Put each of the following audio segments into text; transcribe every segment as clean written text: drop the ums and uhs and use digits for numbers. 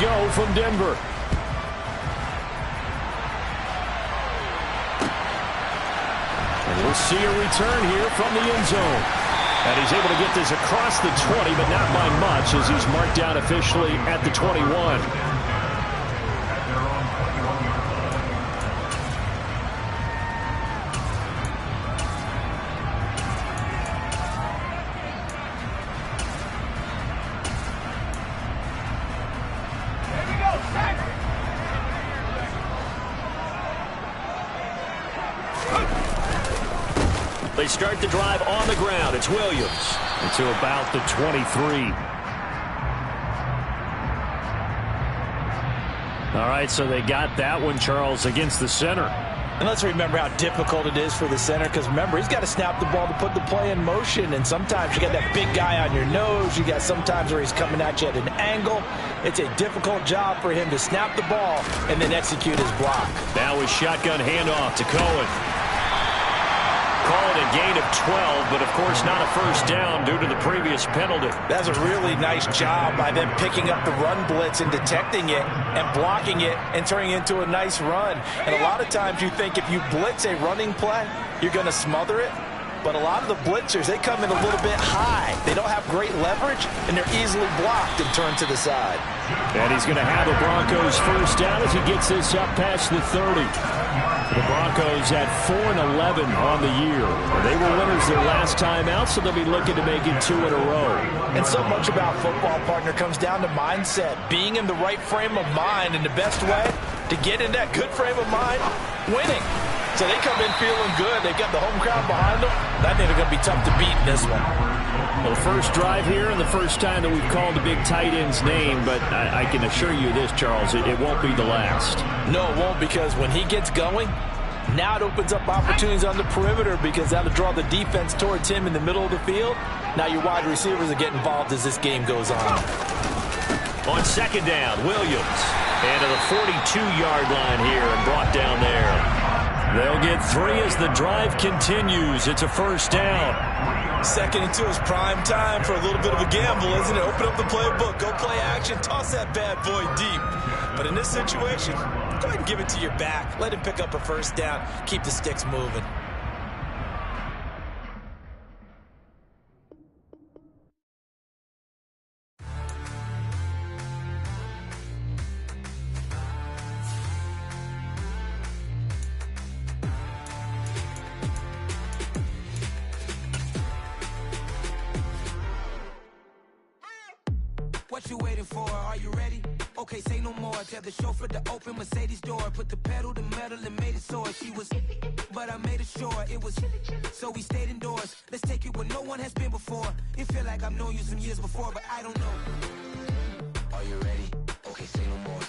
go from Denver. And we'll see a return here from the end zone. And he's able to get this across the 20, but not by much, as he's marked down officially at the 21. They start the drive on the ground. It's Williams into about the 23. All right, so they got that one, Charles, against the center. And let's remember how difficult it is for the center, because remember, he's got to snap the ball to put the play in motion, and sometimes you got that big guy on your nose. You got sometimes where he's coming at you at an angle. It's a difficult job for him to snap the ball and then execute his block. Now with shotgun handoff to Cohen. Call it a gain of 12, but of course not a first down due to the previous penalty. That's a really nice job by them picking up the run blitz and detecting it and blocking it and turning it into a nice run. And a lot of times you think if you blitz a running play, you're going to smother it. But a lot of the blitzers, they come in a little bit high. They don't have great leverage, and they're easily blocked and turned to the side. And he's going to have the Broncos first down as he gets this up past the 30. The Broncos at 4-11 on the year. They were winners their last time out, so they'll be looking to make it 2 in a row. And so much about football, partner, comes down to mindset. Being in the right frame of mind, and the best way to get in that good frame of mind, winning. So they come in feeling good. They've got the home crowd behind them. I think they're going to be tough to beat in this one. Well, the first drive here and the first time that we've called the big tight end's name, but I can assure you this, Charles, it won't be the last. No, it won't, because when he gets going, now it opens up opportunities on the perimeter, because that'll draw the defense towards him in the middle of the field. Now your wide receivers are getting involved as this game goes on. On second down, Williams. And to the 42-yard line here and brought down there. They'll get 3 as the drive continues. It's a first down. Second and 2 is prime time for a little bit of a gamble, isn't it? Open up the playbook, go play action, toss that bad boy deep. But in this situation, go ahead and give it to your back. Let him pick up a first down. Keep the sticks moving. What you waiting for? Are you ready? Okay, say no more. Tell the chauffeur to open Mercedes door. Put the pedal to metal and made it soar. She was, but I made it sure it was. So we stayed indoors. Let's take it where no one has been before. It feel like I've known you some years before, but I don't know. Are you ready? Okay, say no more.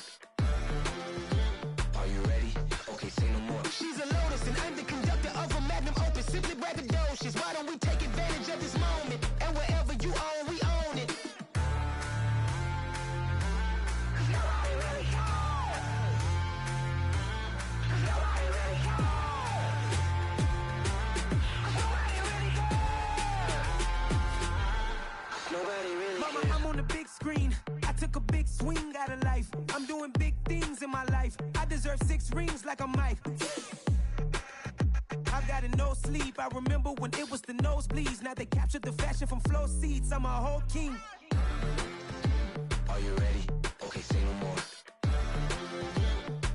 Are you ready? Okay, say no more. She's a Lotus and I'm the conductor of a Magnum Opus. Simply braggadocious. Why don't we take advantage of this moment? And wherever you own, we own it. Mama, I'm on the big screen. I took a big swing out of life. I'm doing big things in my life. I deserve 6 rings like I'm Mike. I've got no sleep. I remember when it was the nosebleeds. Now they captured the fashion from flow seats. I'm a whole king. Are you ready? Okay, say no more.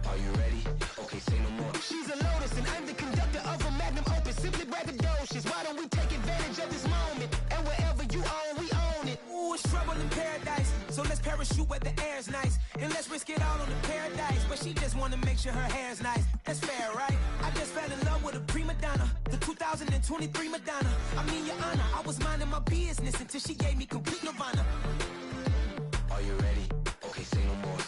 Are you ready? Okay, say no more. She's a Lotus and I'm the conductor of a Magnum Opus. Simply braggadocious. Why don't we take advantage of this moment? And wherever you own, we own it. Ooh, it's trouble in paradise. So let's parachute where the air's nice. And let's risk it all on the paradise. But she just wanna make sure her hair's nice. That's fair, right? I just fell in love with a prima donna. The 2023 Madonna. I mean, your honor, I was minding my business until she gave me complete nirvana. Are you ready? Okay, say no more.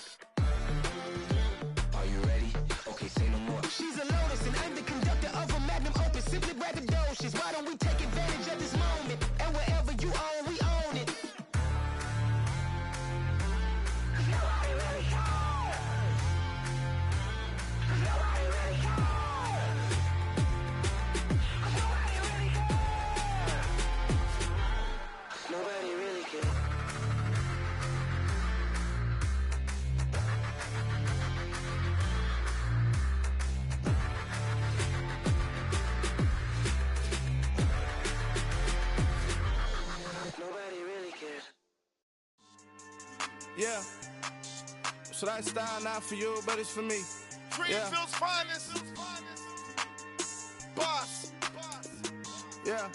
Are you ready? Okay, say no more. She's a Lotus and I'm the conductor of a Magnum Opus. Simply braggadocious. Why don't we take advantage of this moment? And wherever you own, we own it. Nobody really cares. Nobody really cares. Nobody really cares. Nobody really cares. Yeah. So that style not for you, but it's for me. Greenfield's finest. Boss. Yeah.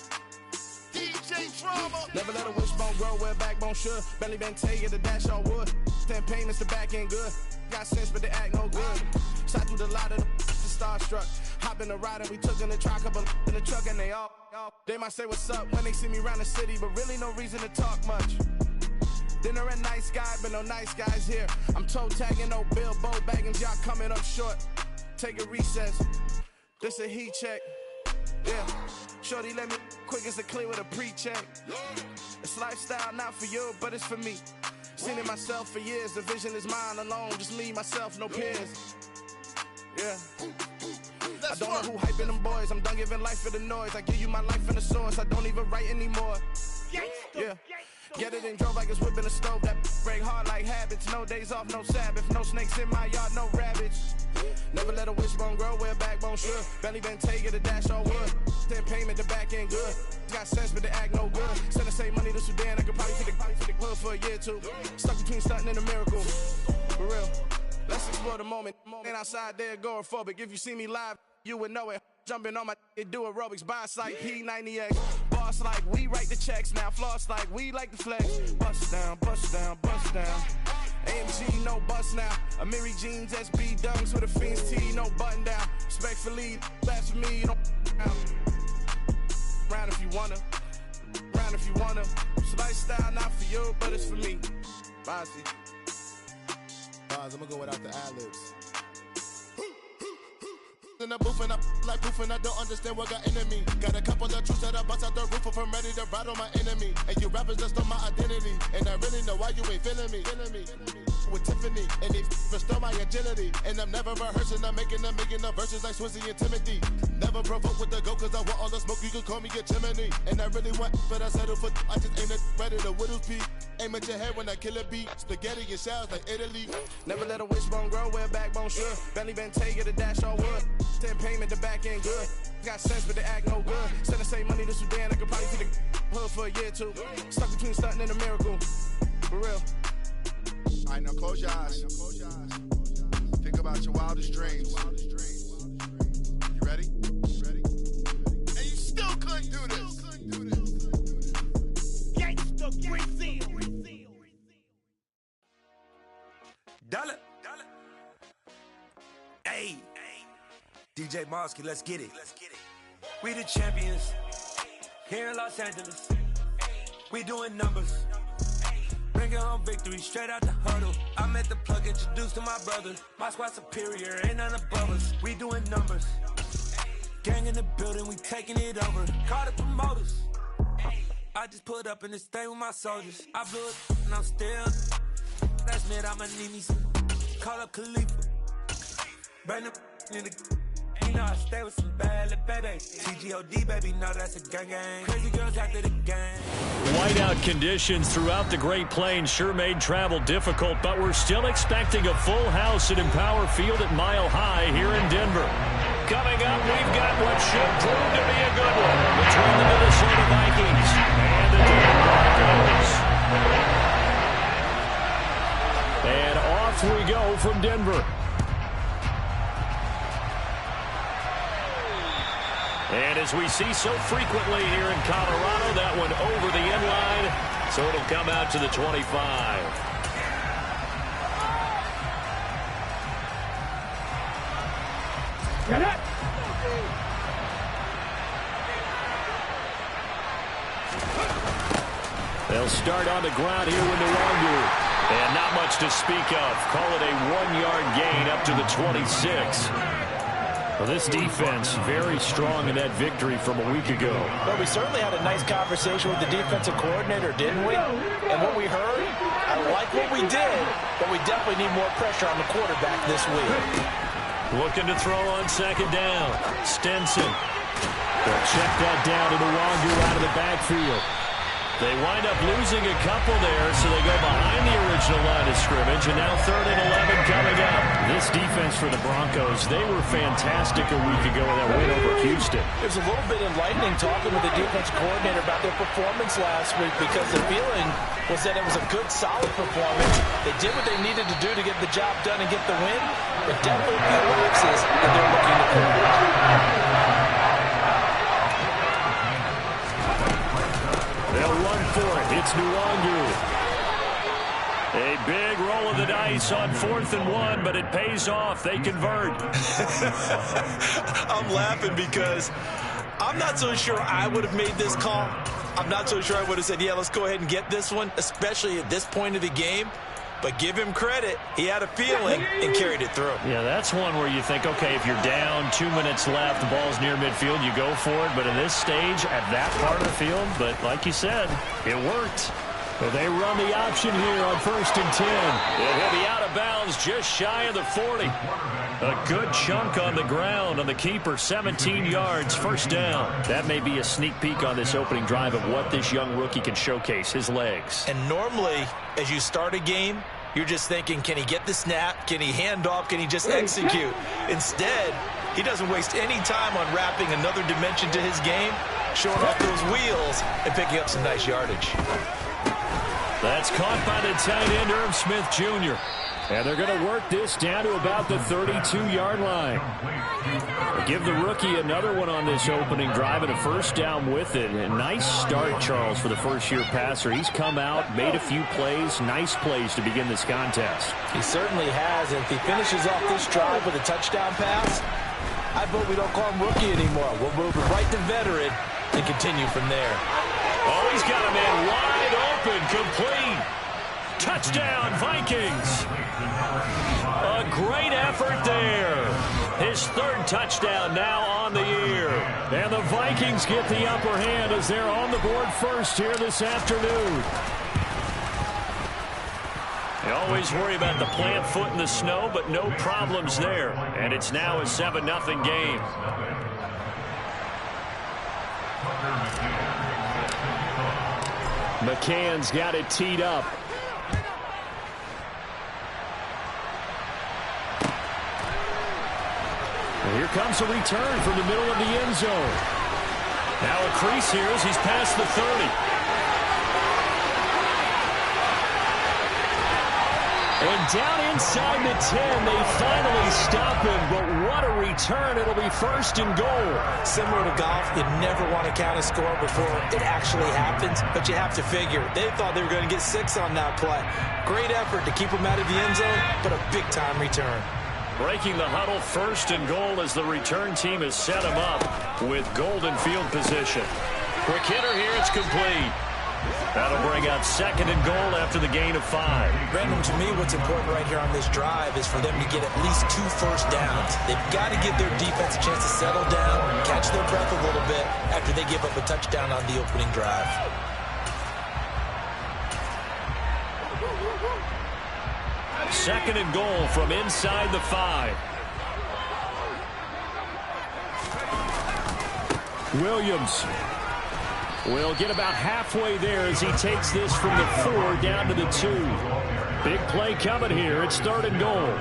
DJ Drama. Never let a wishbone grow where backbone should. Belly been taking the dash all wood. 10 payments, the back end good. Got sense, but they act no good. Shot through the lot of the starstruck. Hop in the ride and we took in the truck, couple in the truck, and they might say what's up when they see me around the city, but really no reason to talk much. Dinner a nice guy, but no nice guys here. I'm toe tagging, no Bilbo Baggins, y'all coming up short. Take a recess. This a heat check. Yeah. Shorty let me quick as a clear with a pre-check. It's lifestyle not for you, but it's for me. Seen it myself for years. The vision is mine alone. Just me, myself, no peers. Yeah. I don't know who hyping them boys. I'm done giving life for the noise. I give you my life in the source. I don't even write anymore. Yeah. Get it and drove like it's whipping a stove. That break hard like habits. No days off, no Sabbath. No snakes in my yard, no rabbits. Never let a wishbone grow where backbone should. Belly been taking the dash all wood. 10 payment, the back end good. Got sense, but they act no good. Send the same money to Sudan. I could probably take the hood for a year or two. Stuck between stunting and a miracle. For real. Let's explore the moment. Ain't outside there agoraphobic. If you see me live, you would know it. Jumping on my do aerobics, boss like P90X. Boss like we write the checks now. Floss like we like the flex. Bust down, bust down, bust down. AMG, no bust now. Amiri jeans, SB dunks with a Fiends T, no button down. Respectfully, that's for me, you don't round if you wanna. Round if you wanna. It's lifestyle not for you, but it's for me. Bossy. Bars, I'm gonna go without the ad-libs. In the booth and I like proof and I don't understand what got into me. Got a couple of truths that I bust out the roof if I'm ready to ride on my enemy. And you rappers just stole my identity. And I really know why you ain't feeling me. With Tiffany and they restore my agility. And I'm never rehearsing, I'm making a million of verses like Swizzy and Timothy. Never provoke with the go cause I want all the smoke, you can call me a chimney. And I really want, but I settle for I just ain't ready to Widow's Peak. Aim at your head when I kill a beat. Spaghetti and shells like Italy. Never let a wishbone grow where backbone should. Belly been taking the dash all wood. 10 payment, the back end good. Got sense, but they act no good. Send the same money to Sudan, I could probably see the hood for a year or two. Stuck between stunting and a miracle. For real. Alright, now close your eyes. Think about your wildest dreams. You ready? And you still couldn't do this. Gangsta Brazil. Dollar. Hey. DJ Mosky, let's get it. We the champions here in Los Angeles. We doing numbers. Bringing home victory straight out the huddle. I met the plug, introduced to my brother. My squad superior, ain't none above us. We doing numbers. Gang in the building, we taking it over. Call the promoters. I just put up in this thing with my soldiers. I blew it and I'm still. That's me, I'ma need me some. Call up Khalifa. Bring them in the. You know I stay with some bad little baby. TGOD, baby, no, that's a gang gang. Crazy girls after the gang. Whiteout conditions throughout the Great Plains sure made travel difficult, but we're still expecting a full house at Empower Field at Mile High here in Denver. Coming up, we've got what should prove to be a good one between the Minnesota Vikings and the Denver Broncos. And off we go from Denver. And as we see so frequently here in Colorado, that one over the end line, so it'll come out to the 25. They'll start on the ground here with the Wangu. And not much to speak of. Call it a 1-yard gain up to the 26. Well, this defense very strong in that victory from a week ago. Well, we certainly had a nice conversation with the defensive coordinator, didn't we? And what we heard, I like what we did, but we definitely need more pressure on the quarterback this week. Looking to throw on second down. Stenson. They'll check that down to the Wangu out of the backfield. They wind up losing a couple there, so they go behind the original original line of scrimmage, and now 3rd and 11 coming up. This defense for the Broncos, they were fantastic a week ago in that win over Houston. There's a little bit enlightening talking with the defense coordinator about their performance last week, because the feeling was that it was a good, solid performance. They did what they needed to do to get the job done and get the win, but definitely a few lapses that they're looking to correct. They'll run for it. It's Nwangu. A big roll of the dice on 4th and 1, but it pays off. They convert. I'm laughing because I'm not so sure I would have made this call. I'm not so sure I would have said, yeah, let's go ahead and get this one, especially at this point of the game. But give him credit. He had a feeling and carried it through. Yeah, that's one where you think, okay, if you're down, 2 minutes left, the ball's near midfield, you go for it. But in this stage, at that part of the field, but like you said, it worked. But they run the option here on 1st and 10. It'll be out of bounds just shy of the 40. A good chunk on the ground on the keeper, 17 yards, 1st down. That may be a sneak peek on this opening drive of what this young rookie can showcase, his legs. And normally, as you start a game, you're just thinking, can he get the snap? Can he hand off? Can he just execute? Instead, he doesn't waste any time on wrapping another dimension to his game, showing off those wheels and picking up some nice yardage. That's caught by the tight end, Irv Smith Jr. And they're going to work this down to about the 32-yard line. Give the rookie another one on this opening drive and a 1st down with it. A nice start, Charles, for the first-year passer. He's come out, made a few plays, nice plays to begin this contest. He certainly has. And if he finishes off this drive with a touchdown pass, I vote we don't call him rookie anymore. We'll move it right to veteran and continue from there. Oh, he's got a man wide open, complete. Touchdown, Vikings. A great effort there. His 3rd touchdown now on the year. And the Vikings get the upper hand as they're on the board first here this afternoon. You always worry about the plant foot in the snow, but no problems there. And it's now a 7-0 game. McCann's got it teed up. And here comes a return from the middle of the end zone. Now a crease here as he's past the 30. And down inside the 10, they finally stop him. But what a return. It'll be 1st and goal. Similar to golf, you never want to count a score before it actually happens. But you have to figure, they thought they were going to get 6 on that play. Great effort to keep him out of the end zone, but a big-time return. Breaking the huddle, 1st and goal as the return team has set him up with golden field position. Quick hitter here, it's complete. That'll bring up 2nd and goal after the gain of 5. Brandon, to me, what's important right here on this drive is for them to get at least 2 first downs. They've got to give their defense a chance to settle down, catch their breath a little bit after they give up a touchdown on the opening drive. Second and goal from inside the 5. Williams will get about halfway there as he takes this from the 4 down to the 2. Big play coming here. It's 3rd and goal.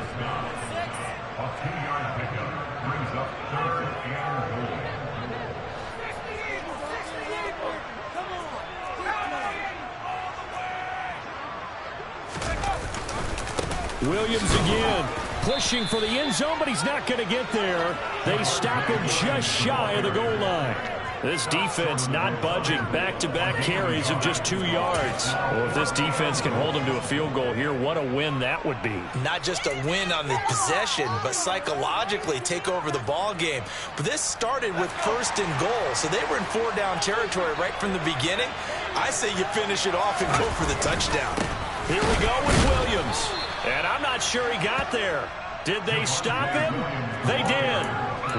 Williams again, pushing for the end zone, but he's not going to get there. They stop him just shy of the goal line. This defense not budging. Back-to-back carries of just 2 yards. Well, if this defense can hold him to a field goal here, what a win that would be. Not just a win on the possession, but psychologically take over the ball game. But this started with 1st and goal, so they were in 4-down territory right from the beginning. I say you finish it off and go for the touchdown. Here we go with Williams. And I'm not sure he got there. Did they stop him? They did.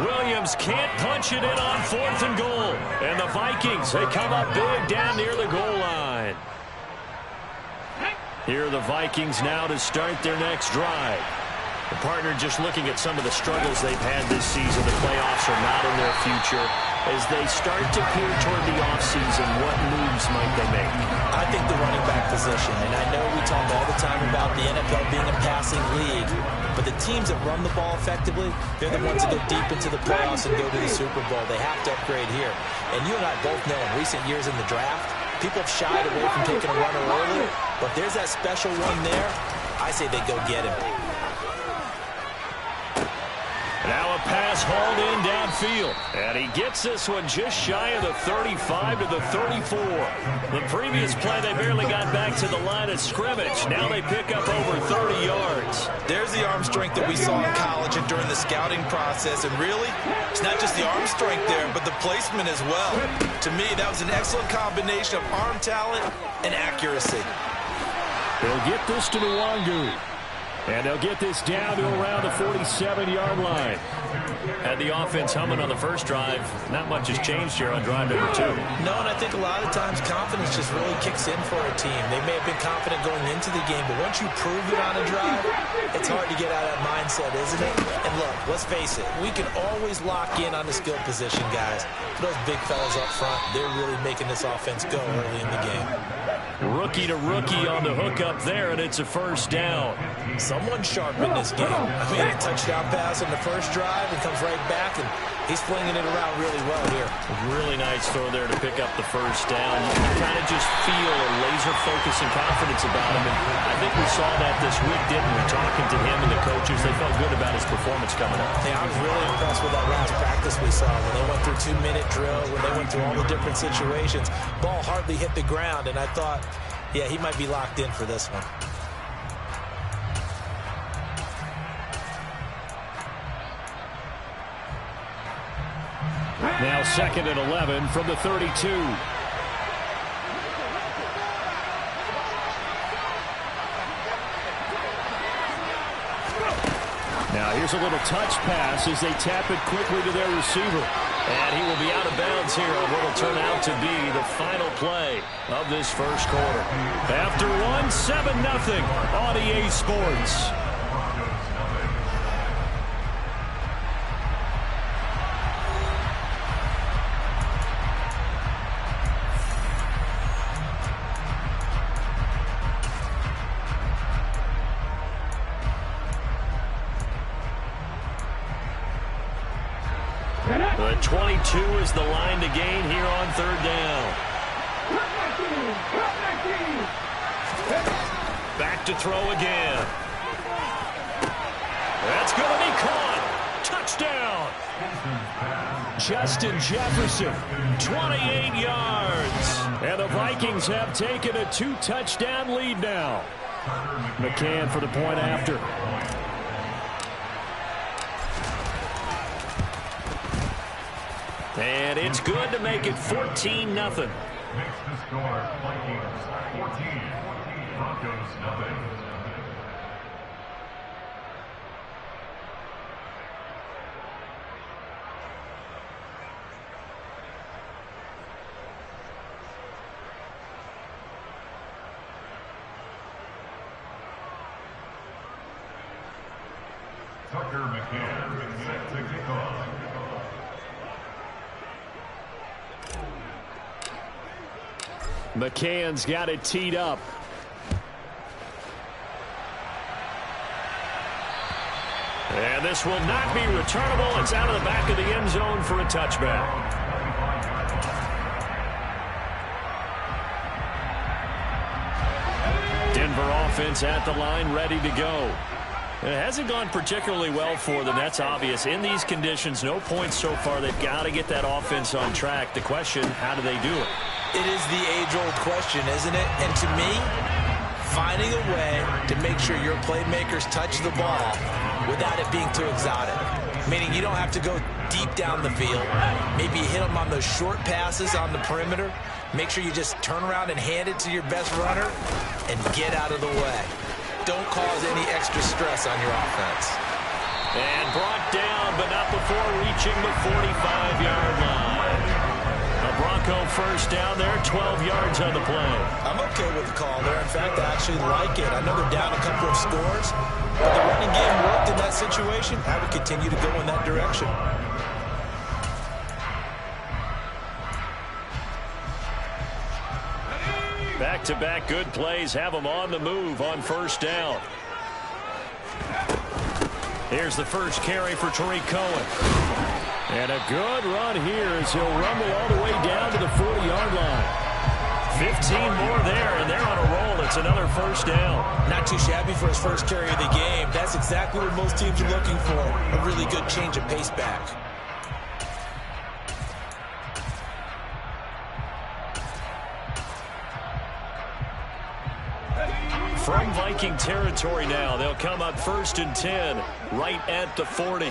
Williams can't punch it in on 4th and goal. And the Vikings, they come up big down near the goal line. Here are the Vikings now to start their next drive. The partner just looking at some of the struggles they've had this season. The playoffs are not in their future. As they start to peer toward the offseason, what moves might they make? I think the running back position. And I know we talk all the time about the NFL being a passing league, but the teams that run the ball effectively, they're the ones that go deep into the playoffs and go to the Super Bowl. They have to upgrade here. And you and I both know in recent years in the draft, people have shied away from taking a runner early, but if there's that special one there, I say they go get him. Now a pass hauled in downfield. And he gets this one just shy of the 35 to the 34. The previous play, they barely got back to the line of scrimmage. Now they pick up over 30 yards. There's the arm strength that we saw in college and during the scouting process. And really, it's not just the arm strength there, but the placement as well. To me, that was an excellent combination of arm talent and accuracy. They'll get this to Nwangu. And they'll get this down to around the 47-yard line. Had the offense humming on the first drive. Not much has changed here on drive number 2. No, and I think a lot of times confidence just really kicks in for a team. They may have been confident going into the game, but once you prove it on a drive, it's hard to get out of that mindset, isn't it? And look, let's face it, we can always lock in on the skill position, guys. Those big fellas up front, they're really making this offense go early in the game. Rookie to rookie on the hook up there, and it's a first down. Someone sharp in this game. I mean, a touchdown pass on the first drive and comes right back, and he's flinging it around really well here. Really nice throw there to pick up the first down. You kind of just feel a laser focus and confidence about him, and I think we saw that this week, didn't we? Talking to him and the coaches, they felt good about his performance coming up. Yeah, I was really impressed with that last practice we saw when they went through 2-minute drill, when they went through all the different situations. Ball hardly hit the ground, and I thought, yeah, he might be locked in for this one. Now 2nd and 11 from the 32. Now here's a little touch pass as they tap it quickly to their receiver. And he will be out of bounds here on what will turn out to be the final play of this first quarter. After one, 7-0 on EA Sports. The 22 is the line to gain here on 3rd down. Back to throw again. That's good, and he caught. Touchdown. Justin Jefferson, 28 yards. And the Vikings have taken a 2-touchdown lead now. McCann for the point after. And it's good to make it 14-0. Makes the score Vikings 14, Broncos 0. Tucker McCann set to kick off. McCann's got it teed up. And this will not be returnable. It's out of the back of the end zone for a touchback. Denver offense at the line, ready to go. It hasn't gone particularly well for them. That's obvious. In these conditions, no points so far. They've got to get that offense on track. The question, how do they do it? It is the age-old question, isn't it? And to me, finding a way to make sure your playmakers touch the ball without it being too exotic. Meaning you don't have to go deep down the field. Maybe you hit them on those short passes on the perimeter. Make sure you just turn around and hand it to your best runner and get out of the way. Don't cause any extra stress on your offense. And brought down, but not before reaching the 45-yard line. A Bronco first down there, 12 yards on the play. I'm okay with the call there. In fact, I actually like it. I know they're down a couple of scores, but the running game worked in that situation. I would continue to go in that direction. Back back-to-back good plays have them on the move on first down. Here's the first carry for Tariq Cohen. And a good run here as he'll rumble all the way down to the 40-yard line. 15 more there, and they're on a roll. It's another first down. Not too shabby for his first carry of the game. That's exactly what most teams are looking for. A really good change of pace back. From Viking territory now, they'll come up 1st and 10, right at the 40.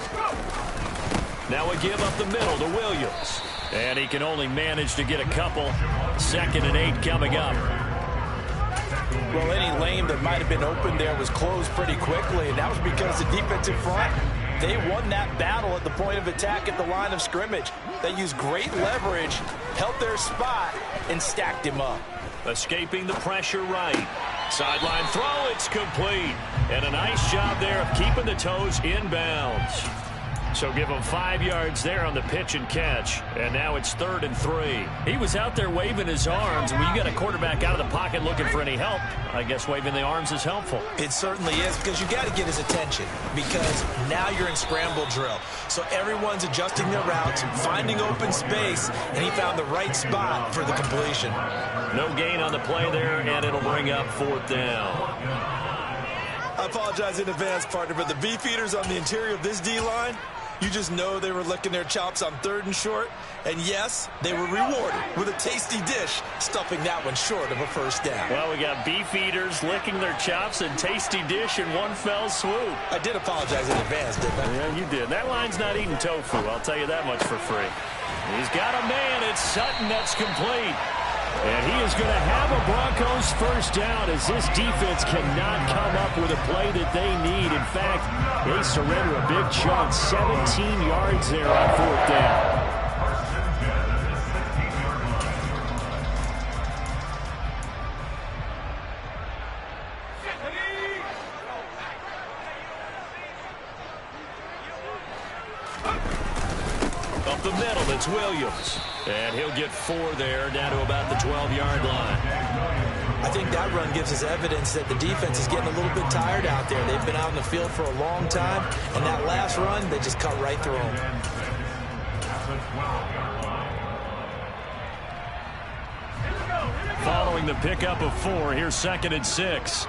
Now a give up the middle to Williams. And he can only manage to get a couple. 2nd and 8 coming up. Well, any lane that might have been open there was closed pretty quickly, and that was because the defensive front, they won that battle at the point of attack at the line of scrimmage. They used great leverage, held their spot, and stacked him up. Escaping the pressure right. Sideline throw, it's complete. And a nice job there of keeping the toes inbounds. So give him 5 yards there on the pitch and catch. And now it's 3rd and 3. He was out there waving his arms. When you got a quarterback out of the pocket looking for any help, I guess waving the arms is helpful. It certainly is, because you got to get his attention, because now you're in scramble drill. So everyone's adjusting their routes, finding open space, and he found the right spot for the completion. No gain on the play there, and it'll bring up 4th down. I apologize in advance, partner, but the beefeaters on the interior of this D-line, you just know they were licking their chops on 3rd and short. And yes, they were rewarded with a tasty dish, stuffing that one short of a first down. Well, we got beef eaters licking their chops and tasty dish in one fell swoop. I did apologize in advance, didn't I? Yeah, you did. That line's not eating tofu, I'll tell you that much for free. He's got a man. It's Sutton. That's complete. And he is going to have a Broncos first down, as this defense cannot come up with a play that they need. In fact, they surrender a big chunk, 17 yards there on 4th down. Up the middle, it's Williams. And he'll get 4 there, down to about the 12-yard line. I think that run gives us evidence that the defense is getting a little bit tired out there. They've been out in the field for a long time, and that last run, they just cut right through them. Following the pickup of 4, here's 2nd and 6.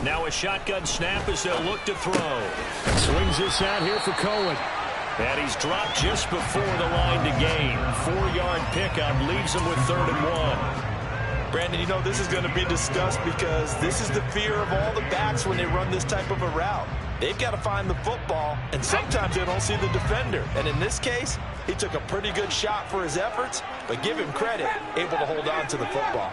Now a shotgun snap as they'll look to throw. Swings this out here for Cohen. And he's dropped just before the line to gain. 4-yard pickup leaves him with 3rd and 1. Brandon, you know this is going to be discussed, because this is the fear of all the backs when they run this type of a route. They've got to find the football, and sometimes they don't see the defender. And in this case, he took a pretty good shot for his efforts, but give him credit, able to hold on to the football.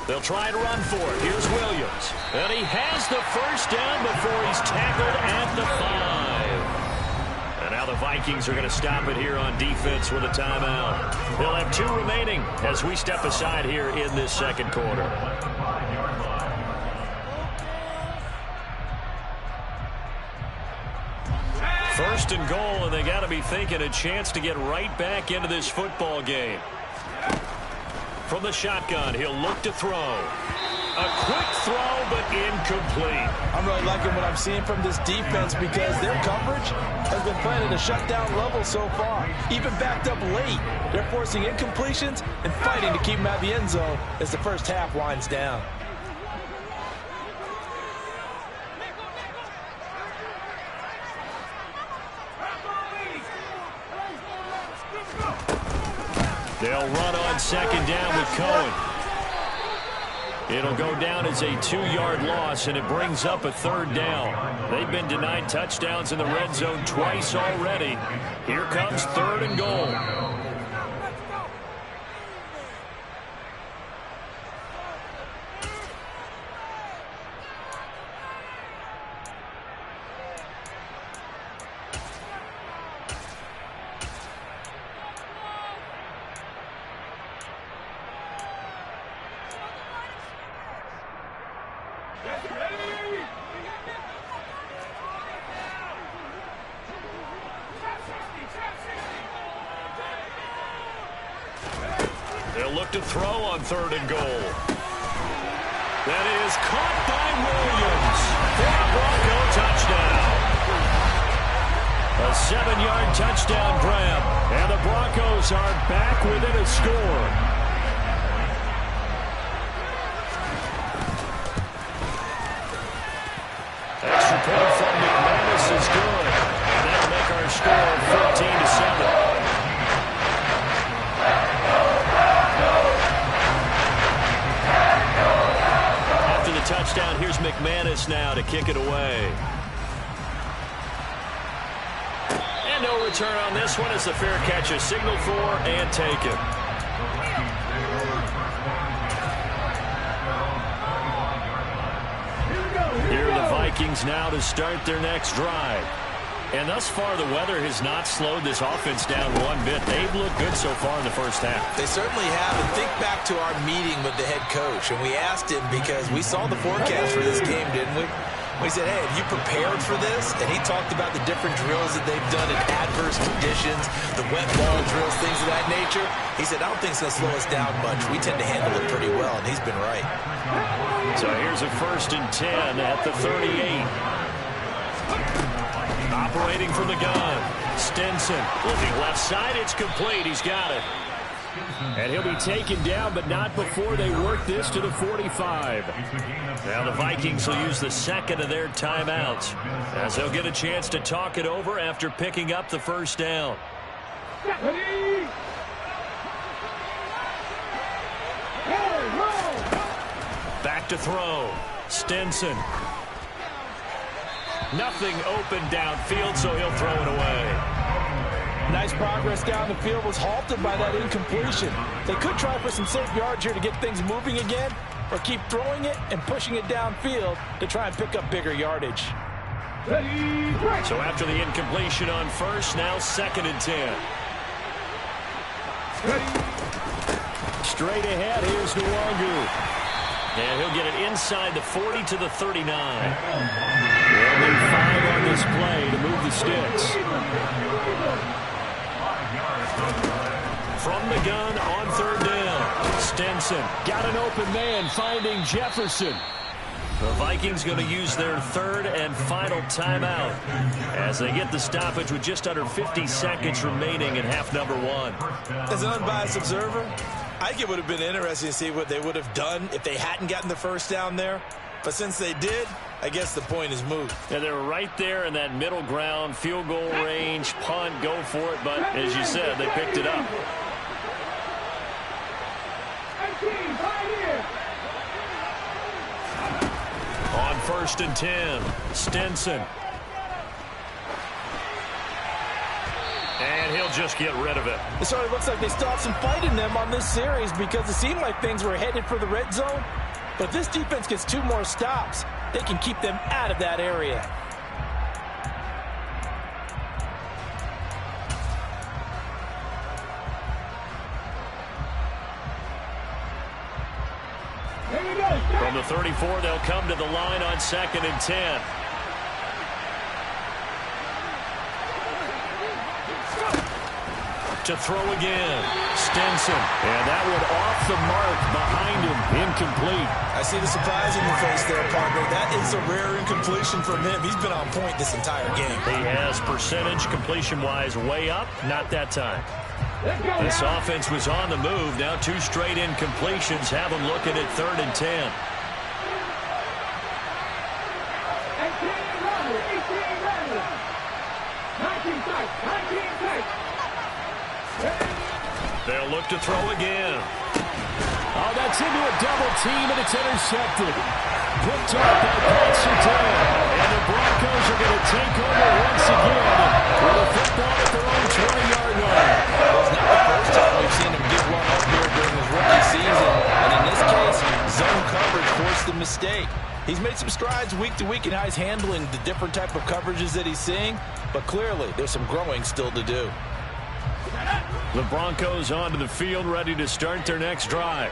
They'll try and run for it. Here's Williams. And he has the first down before he's tackled at the 5. And now the Vikings are going to stop it here on defense with a timeout. They'll have 2 remaining as we step aside here in this 2nd quarter. First and goal, and they got to be thinking a chance to get right back into this football game. From the shotgun, he'll look to throw. A quick throw, but incomplete. I'm really liking what I'm seeing from this defense, because their coverage has been playing at a shutdown level so far. Even backed up late, they're forcing incompletions and fighting to keep them out of the end zone as the first half winds down. They'll run on 2nd down with Cohen. It'll go down as a 2-yard loss, and it brings up a 3rd down. They've been denied touchdowns in the red zone twice already. Here comes 3rd and goal. They'll look to throw on 3rd and goal. That is caught by Williams for a Bronco touchdown. A 7-yard touchdown grab, and the Broncos are back within a score. Extra point from McManus is good, and that'll make our score 14-7. After the touchdown, here's McManus now to kick it away. And no return on this one as the fair catch is signaled for and taken. Here are the Vikings now to start their next drive. And thus far, the weather has not slowed this offense down one bit. They've looked good so far in the first half. They certainly have. And think back to our meeting with the head coach. And we asked him because we saw the forecast for this game, didn't we? We said, hey, have you prepared for this? And he talked about the different drills that they've done in adverse conditions, the wet ball drills, things of that nature. He said, I don't think it's going to slow us down much. We tend to handle it pretty well, and he's been right. So here's a 1st and 10 at the 38. Operating from the gun. Stinson looking left side. It's complete. He's got it. And he'll be taken down, but not before they work this to the 45. Now the Vikings will use the 2nd of their timeouts as they'll get a chance to talk it over after picking up the 1st down. Back to throw. Stinson. Nothing open downfield, so he'll throw it away. Nice progress down the field was halted by that incompletion. They could try for some safe yards here to get things moving again, or keep throwing it and pushing it downfield to try and pick up bigger yardage. So after the incompletion on 1st, now 2nd and 10. Straight ahead, here's Nwangu. And he'll get it inside the 40 to the 39. Only 5 on this play to move the sticks. From the gun on 3rd down. Stinson got an open man finding Jefferson. The Vikings going to use their 3rd and final timeout as they get the stoppage with just under 50 seconds remaining in half number 1. As an unbiased observer, I think it would have been interesting to see what they would have done if they hadn't gotten the 1st down there. But since they did, I guess the point is moved. Yeah, they're right there in that middle ground, field goal range, punt, go for it. But as you said, they picked it up. On 1st and 10, Stinson. And he'll just get rid of it. It sort of looks like they still have some fight in them on this series because it seemed like things were headed for the red zone. But this defense gets 2 more stops. They can keep them out of that area. From the 34, they'll come to the line on 2nd and 10. To throw again. Stinson. And that one off the mark behind him. Incomplete. I see the surprise in your face there, partner. That is a rare incompletion from him. He's been on point this entire game. He has percentage completion-wise way up. Not that time. This offense was on the move. Now 2 straight incompletions have them looking at 3rd and 10. They'll look to throw again. Oh, that's into a double team, and it's intercepted. Picked up by Constantine. And the Broncos are going to take over once again with a football at their own 20-yard line. It's not the first time we've seen him give one up here during his rookie season. And in this case, zone coverage forced the mistake. He's made some strides week to week in how he's handling the different type of coverages that he's seeing. But clearly, there's some growing still to do. The Broncos onto the field, ready to start their next drive.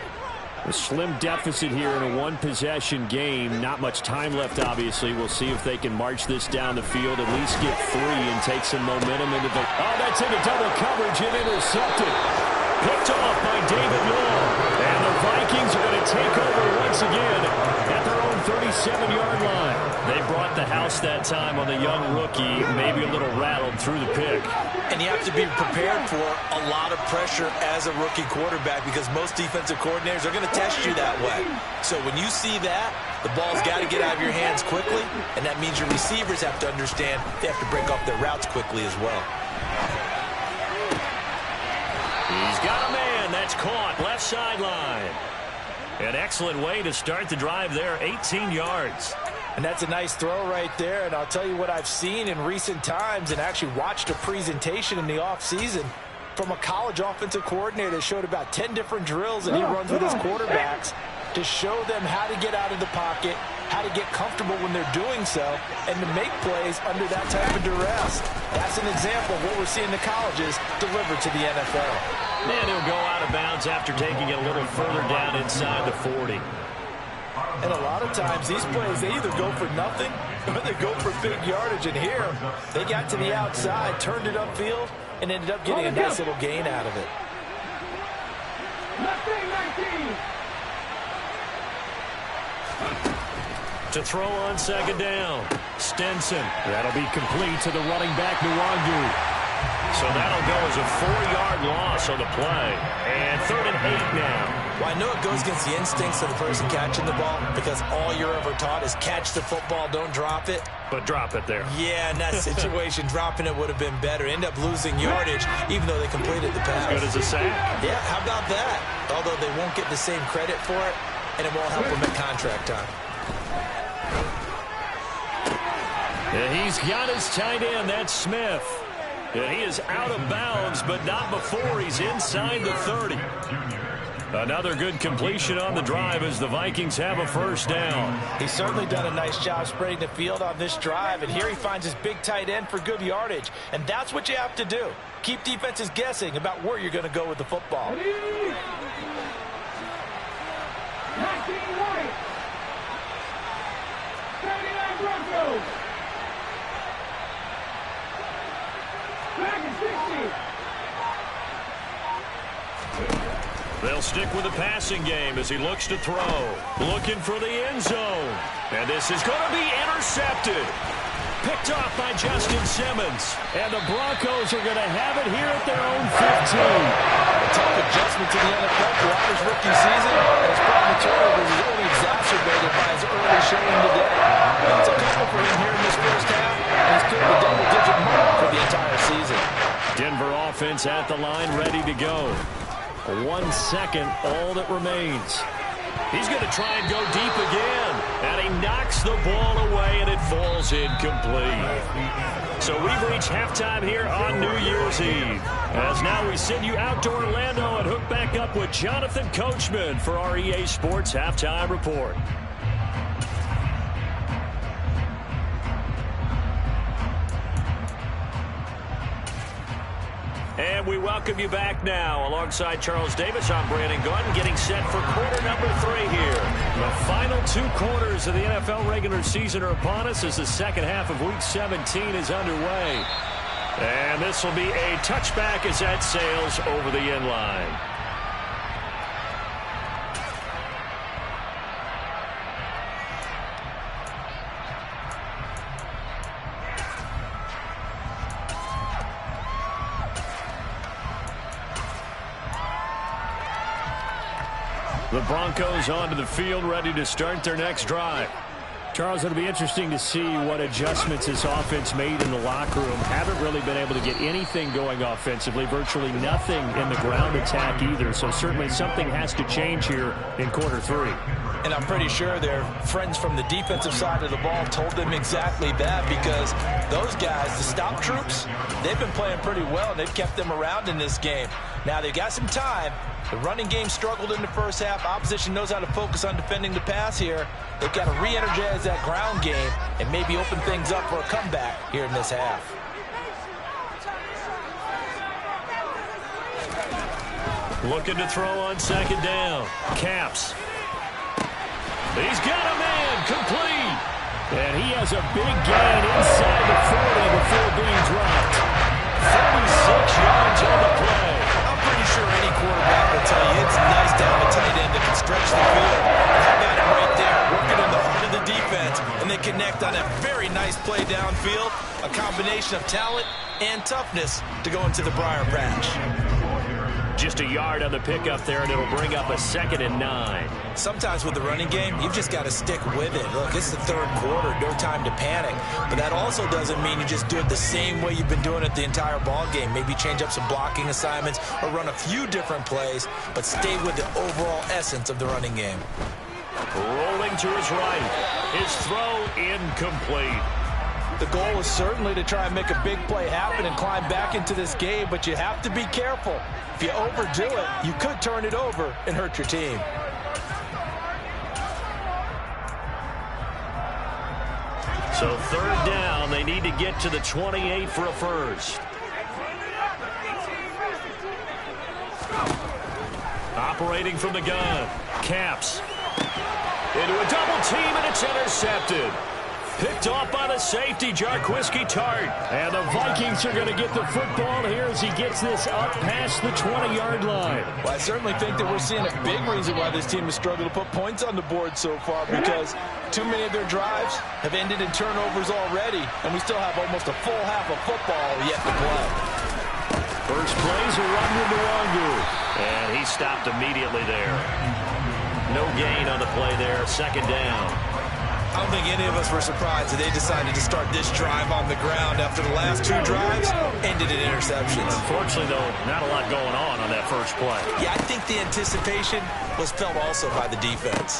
A slim deficit here in a one-possession game. Not much time left, obviously. We'll see if they can march this down the field, at least get 3 and take some momentum into the... Oh, that's into double coverage and intercepted. Picked off by David Long. once again at their own 37-yard line. They brought the house that time on the young rookie, maybe a little rattled through the pick. And you have to be prepared for a lot of pressure as a rookie quarterback because most defensive coordinators are going to test you that way. So when you see that, the ball's got to get out of your hands quickly, and that means your receivers have to understand they have to break off their routes quickly as well. He's got a man. That's caught. Left sideline. An excellent way to start the drive there. 18 yards. And that's a nice throw right there. And I'll tell you what I've seen in recent times and actually watched a presentation in the offseason from a college offensive coordinator that showed about 10 different drills that he runs with his quarterbacks to show them how to get out of the pocket, how to get comfortable when they're doing so, and to make plays under that type of duress. That's an example of what we're seeing the colleges deliver to the NFL. And he'll go out of bounds after taking it a little further down inside the 40. And a lot of times these plays, they either go for nothing or they go for big yardage. And here, they got to the outside, turned it upfield, and ended up getting a nice little gain out of it. To throw on second down. Stenson. That'll be complete to the running back, Nwangu. So that'll go as a 4-yard loss on the play. And 3rd and 8 now. Well, I know it goes against the instincts of the person catching the ball because all you're ever taught is catch the football, don't drop it. But drop it there. Yeah, in that situation, dropping it would have been better. End up losing yardage even though they completed the pass. As good as a sack. Yeah, how about that? Although they won't get the same credit for it, and it won't help them at contract time. And he's got his tight end. That's Smith. And he is out of bounds, but not before he's inside the 30. Another good completion on the drive as the Vikings have a first down. He's certainly done a nice job spreading the field on this drive, and here he finds his big tight end for good yardage. And that's what you have to do. Keep defenses guessing about where you're going to go with the football. Broncos. They'll stick with the passing game as he looks to throw. Looking for the end zone. And this is going to be intercepted. Picked off by Justin Simmons. And the Broncos are going to have it here at their own 15. A tough adjustment to the NFL throughout his rookie season. And his problem turnovers is only exacerbated by his early showing today. It's a couple for him here in this first half. And he's cleared the double-digit mark for the entire season. Denver offense at the line, ready to go. 1 second, all that remains. He's going to try and go deep again. And he knocks the ball away, and it falls incomplete. So we've reached halftime here on New Year's Eve. As now we send you out to Orlando and hook back up with Jonathan Coachman for our EA Sports Halftime Report. And we welcome you back now. Alongside Charles Davis, I'm Brandon Gunn, getting set for quarter number 3 here. The final 2 quarters of the NFL regular season are upon us as the second half of Week 17 is underway. And this will be a touchback as that sails over the end line. The Broncos onto the field, ready to start their next drive. Charles, it'll be interesting to see what adjustments this offense made in the locker room. Haven't really been able to get anything going offensively, virtually nothing in the ground attack either. So certainly something has to change here in quarter 3. And I'm pretty sure their friends from the defensive side of the ball told them exactly that, because those guys, the stop troops, they've been playing pretty well, and they've kept them around in this game. Now they've got some time. The running game struggled in the first half. Opposition knows how to focus on defending the pass here. They've got to re-energize that ground game and maybe open things up for a comeback here in this half. Looking to throw on second down. Caps. He's got a man, complete. And he has a big gain inside the 40 before being dropped. 36 yards on the play. I'm pretty sure any quarterback will tell you it's nice to have a tight end that can stretch the field. How about it connect on a very nice play downfield. A combination of talent and toughness to go into the briar patch. Just a yard on the pickup there, and it'll bring up a 2nd and 9. Sometimes with the running game, you've just got to stick with it. Look, it's the third quarter, no time to panic. But that also doesn't mean you just do it the same way you've been doing it the entire ball game. Maybe change up some blocking assignments or run a few different plays, but stay with the overall essence of the running game. Rolling to his right. His throw incomplete. The goal is certainly to try and make a big play happen and climb back into this game, but you have to be careful. If you overdo it, you could turn it over and hurt your team. So 3rd down, they need to get to the 28 for a first. Operating from the gun. Caps. Into a double team, and it's intercepted. Picked off by the safety, Jarquiski Tart. And the Vikings are going to get the football here as he gets this up past the 20-yard line. Well, I certainly think that we're seeing a big reason why this team has struggled to put points on the board so far, because too many of their drives have ended in turnovers already, and we still have almost a full half of football yet to play. First play's a run to Nwangu, and he stopped immediately there. No gain on the play there, 2nd down. I don't think any of us were surprised that they decided to start this drive on the ground after the last 2 drives ended in interceptions. Unfortunately, though, not a lot going on that first play. Yeah, I think the anticipation was felt also by the defense.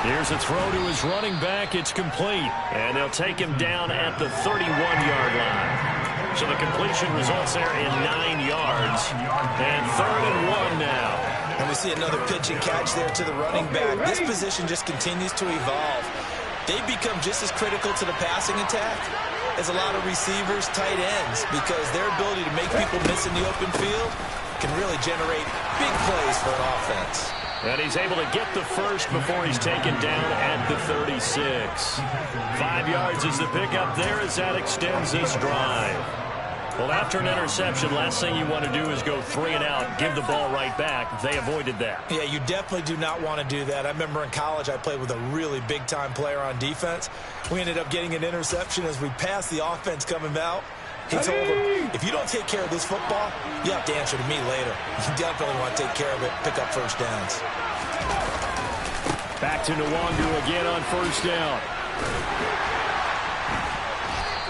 Here's a throw to his running back. It's complete, and they'll take him down at the 31-yard line. So the completion results there in 9 yards, and 3rd and 1 now. And we see another pitch and catch there to the running back. This position just continues to evolve. They've become just as critical to the passing attack as a lot of receivers, tight ends, because their ability to make people miss in the open field can really generate big plays for an offense. And he's able to get the first before he's taken down at the 36. 5 yards is the pickup there as that extends this drive. Well, after an interception, last thing you want to do is go 3 and out, give the ball right back. They avoided that. Yeah, you definitely do not want to do that. I remember in college I played with a really big-time player on defense. We ended up getting an interception as we passed the offense coming out. He told him, if you don't take care of this football, you have to answer to me later. You definitely want to take care of it, pick up first downs. Back to Nwangu again on first down.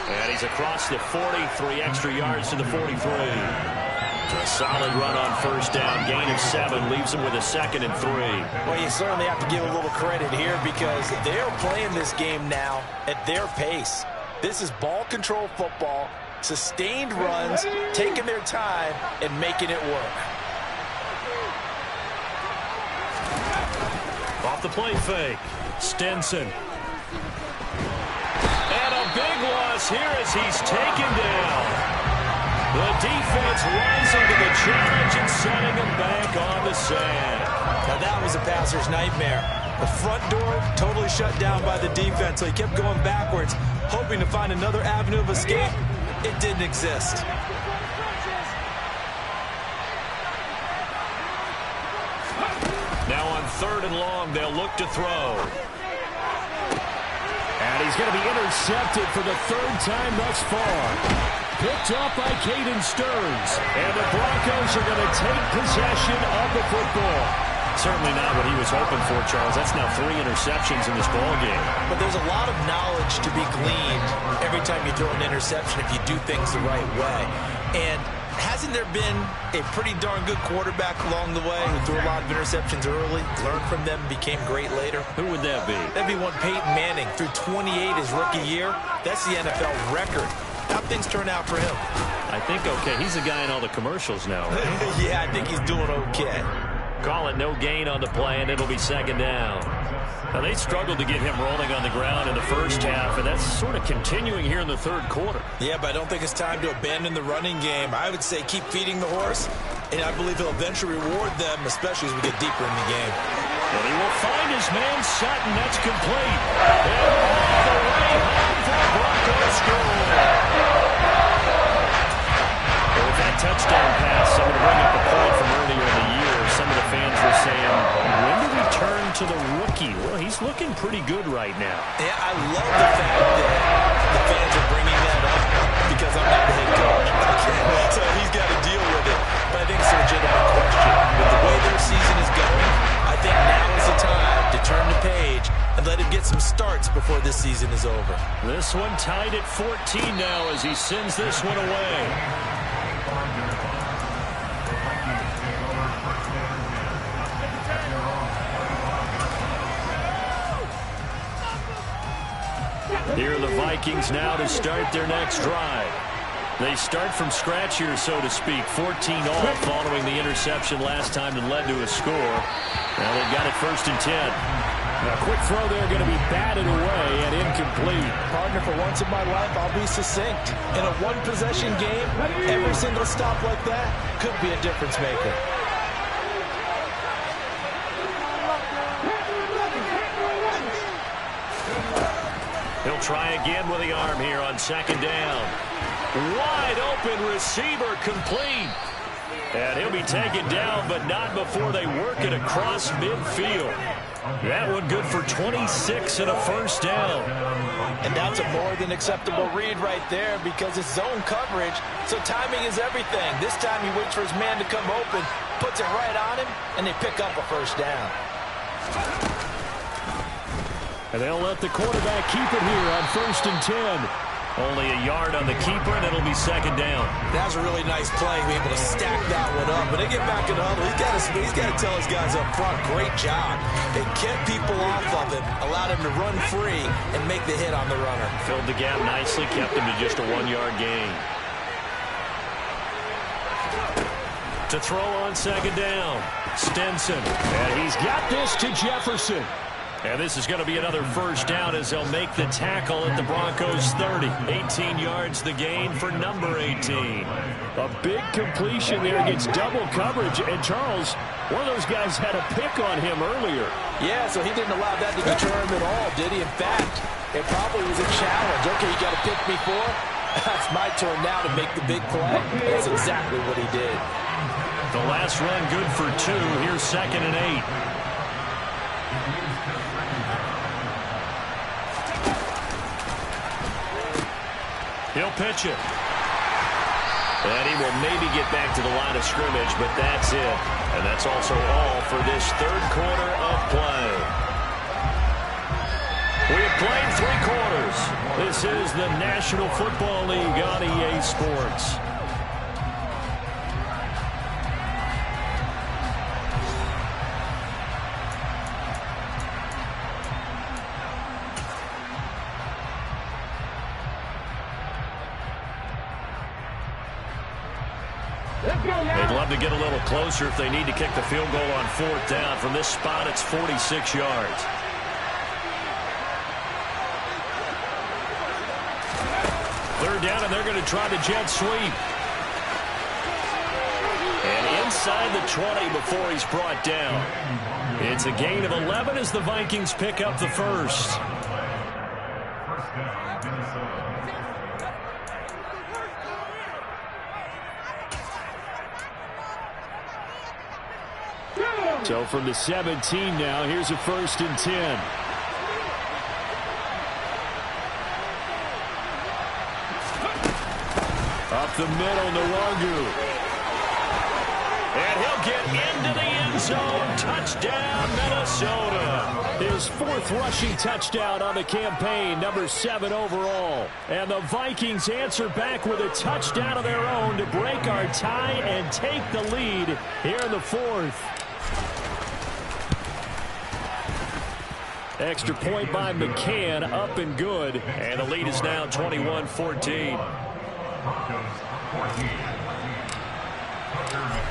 And he's across the 40, 3 extra yards to the 43. A solid run on first down, gain of 7, leaves him with a 2nd and 3. Well, you certainly have to give a little credit here because they're playing this game now at their pace. This is ball control football, sustained runs, taking their time and making it work. Off the play fake, Stenson. And a big loss here as he's taken down. The defense rising to the challenge and setting him back on the sand. Now that was a passer's nightmare. The front door totally shut down by the defense, so he kept going backwards, hoping to find another avenue of escape. It didn't exist. Now on 3rd and long, they'll look to throw. And he's going to be intercepted for the 3rd time thus far. Picked up by Caden Stearns. And the Broncos are going to take possession of the football. Certainly not what he was hoping for, Charles. That's now 3 interceptions in this ball game. But there's a lot of knowledge to be gleaned every time you throw an interception if you do things the right way. And hasn't there been a pretty darn good quarterback along the way who threw a lot of interceptions early, learned from them, became great later? Who would that be? That'd be one Peyton Manning. Threw 28 his rookie year. That's the NFL record. How'd things turn out for him? I think okay. He's the guy in all the commercials now, right? Yeah, I think he's doing okay. Call it no gain on the play, and it'll be 2nd down. Now, they struggled to get him rolling on the ground in the first half, and that's sort of continuing here in the 3rd quarter. Yeah, but I don't think it's time to abandon the running game. I would say keep feeding the horse, and I believe he'll eventually reward them, especially as we get deeper in the game. And he will find his man Sutton. That's complete. And all the way home for the Broncos score. Well, with that touchdown pass, I'm going to bring up a point from earlier in the year. Some of the fans were saying, when do we turn to the rookie. Well, he's looking pretty good right now. Yeah, I love the fact that the fans are bringing that up because I'm not the head coach. So he's got to deal with it. But I think it's a legitimate question. With the way their season is going, I think now is the time to turn the page and let him get some starts before this season is over. This one tied at 14 now as he sends this one away. Here are the Vikings now to start their next drive. They start from scratch here, so to speak. 14 off following the interception last time that led to a score. Now they've got it 1st and 10. A quick throw there going to be batted away and incomplete. Partner, for once in my life, I'll be succinct. In a one-possession game, every single stop like that could be a difference maker. He'll try again with the arm here on 2nd down. Wide open receiver complete. And he'll be taken down, but not before they work it across midfield. That one good for 26 and a 1st down. And that's a more than acceptable read right there because it's zone coverage, so timing is everything. This time he waits for his man to come open, puts it right on him, and they pick up a 1st down. And they'll let the quarterback keep it here on 1st and 10. Only a yard on the keeper, and it'll be 2nd down. That was a really nice play, be able to stack that one up. But they get back in the huddle. He's got to tell his guys up front, great job. They kept people off of him, allowed him to run free, and make the hit on the runner. Filled the gap nicely, kept him to just a 1-yard gain. To throw on 2nd down, Stenson. And he's got this to Jefferson. And this is going to be another 1st down as they'll make the tackle at the Broncos 30. 18 yards the gain for number 18. A big completion there against double coverage. And Charles, one of those guys had a pick on him earlier. Yeah, so he didn't allow that to deter him at all, did he? In fact, it probably was a challenge. Okay, you got to pick me for? That's my turn now to make the big play. That's exactly what he did. The last run good for 2. Here's 2nd and 8. He'll pitch it. And he will maybe get back to the line of scrimmage, but that's it. And that's also all for this 3rd quarter of play. We have played 3 quarters. This is the National Football League on EA Sports. They'd love to get a little closer if they need to kick the field goal on 4th down. From this spot, it's 46 yards. Third down, and they're going to try the jet sweep. And inside the 20 before he's brought down. It's a gain of 11 as the Vikings pick up the 1st. So from the 17 now, here's a 1st and 10. Up the middle, Nwangu. And he'll get into the end zone. Touchdown, Minnesota. His 4th rushing touchdown on the campaign, number 7 overall. And the Vikings answer back with a touchdown of their own to break our tie and take the lead here in the 4th. Extra point by McCann, up and good. And the lead is now 21-14.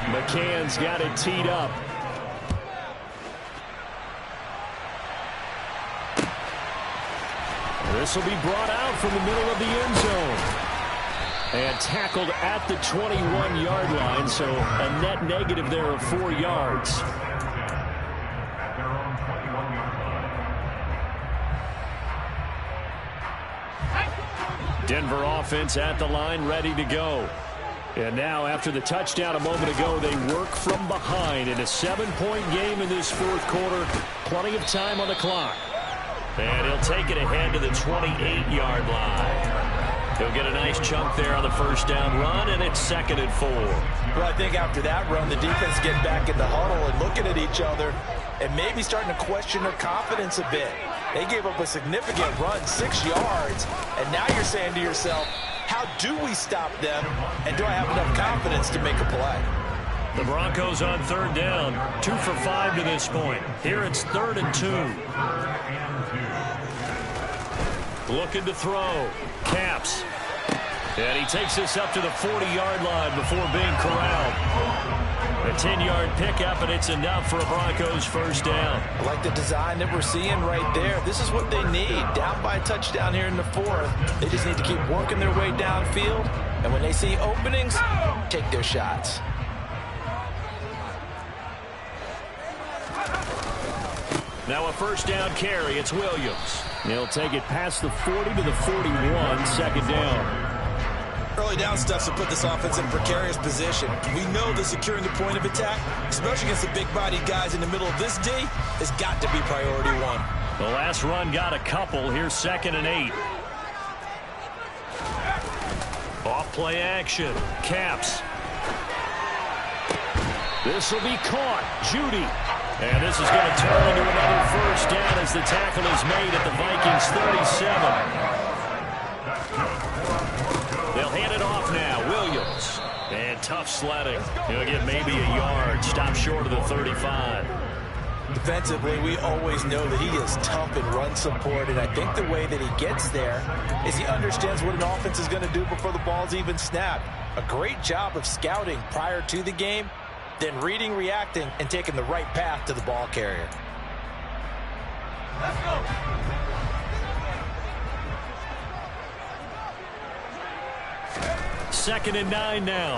McCann's got it teed up. This will be brought out from the middle of the end zone. And tackled at the 21-yard line, so a net negative there of 4 yards. Denver offense at the line, ready to go. And now, after the touchdown a moment ago, they work from behind in a 7-point game in this fourth quarter. Plenty of time on the clock. And he'll take it ahead to the 28-yard line. He'll get a nice chunk there on the first down run, and it's 2nd and 4. Well, I think after that run, the defense get back in the huddle and looking at each other and maybe starting to question their confidence a bit. They gave up a significant run, 6 yards, and now you're saying to yourself, how do we stop them, and do I have enough confidence to make a play? The Broncos on 3rd down, 2 for 5 to this point. Here it's 3rd and 2. Looking to throw. Caps. And he takes this up to the 40-yard line before being corralled. A 10-yard pickup, and it's enough for a Broncos first down. I like the design that we're seeing right there. This is what they need. Down by a touchdown here in the 4th. They just need to keep working their way downfield. And when they see openings, take their shots. Now a first down carry. It's Williams. He'll take it past the 40 to the 41, 2nd down. Early down stuff to put this offense in a precarious position. We know that securing the point of attack, especially against the big-bodied guys in the middle of this D, has got to be priority 1. The last run got a couple. Here's 2nd and 8. Off play action. Caps. This will be caught. Judy. And this is going to turn into another first down as the tackle is made at the Vikings 37. They'll hand it off now. Williams. And tough sledding. He'll get maybe a yard. Stop short of the 35. Defensively, we always know that he is tough in run support, and I think the way that he gets there is he understands what an offense is going to do before the ball's even snapped. A great job of scouting prior to the game, then reading, reacting, and taking the right path to the ball carrier. Let's go. 2nd and 9 now.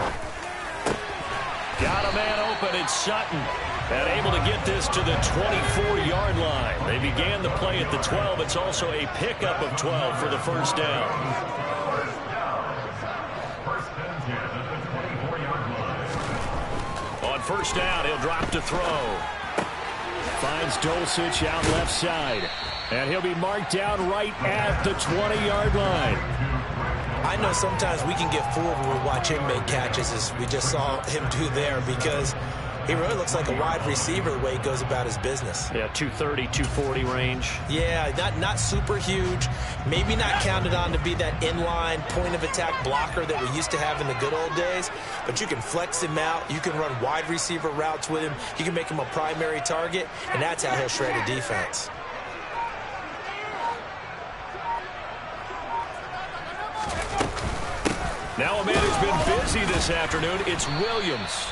Got a man open. It's Sutton. And able to get this to the 24-yard line. They began the play at the 12. It's also a pickup of 12 for the first down. On first down, he'll drop to throw. Finds Dulcich out left side. And he'll be marked down right at the 20-yard line. I know sometimes we can get fooled when we watch him make catches, as we just saw him do there, because he really looks like a wide receiver the way he goes about his business. Yeah, 230, 240 range. Yeah, not super huge. Maybe not counted on to be that inline point-of-attack blocker that we used to have in the good old days, but you can flex him out. You can run wide receiver routes with him. You can make him a primary target, and that's how he'll shred a defense. Now a man who's been busy this afternoon, it's Williams.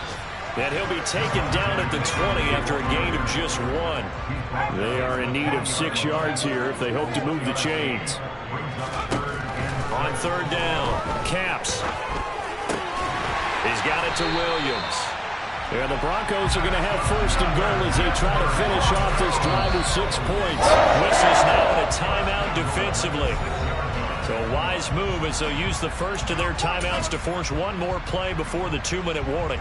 And he'll be taken down at the 20 after a gain of just 1. They are in need of 6 yards here if they hope to move the chains. On 3rd down, Caps. He's got it to Williams. And the Broncos are going to have 1st and goal as they try to finish off this drive with 6 points. Whistles now in a timeout defensively. So a wise move as they'll use the first of their timeouts to force one more play before the 2-minute warning.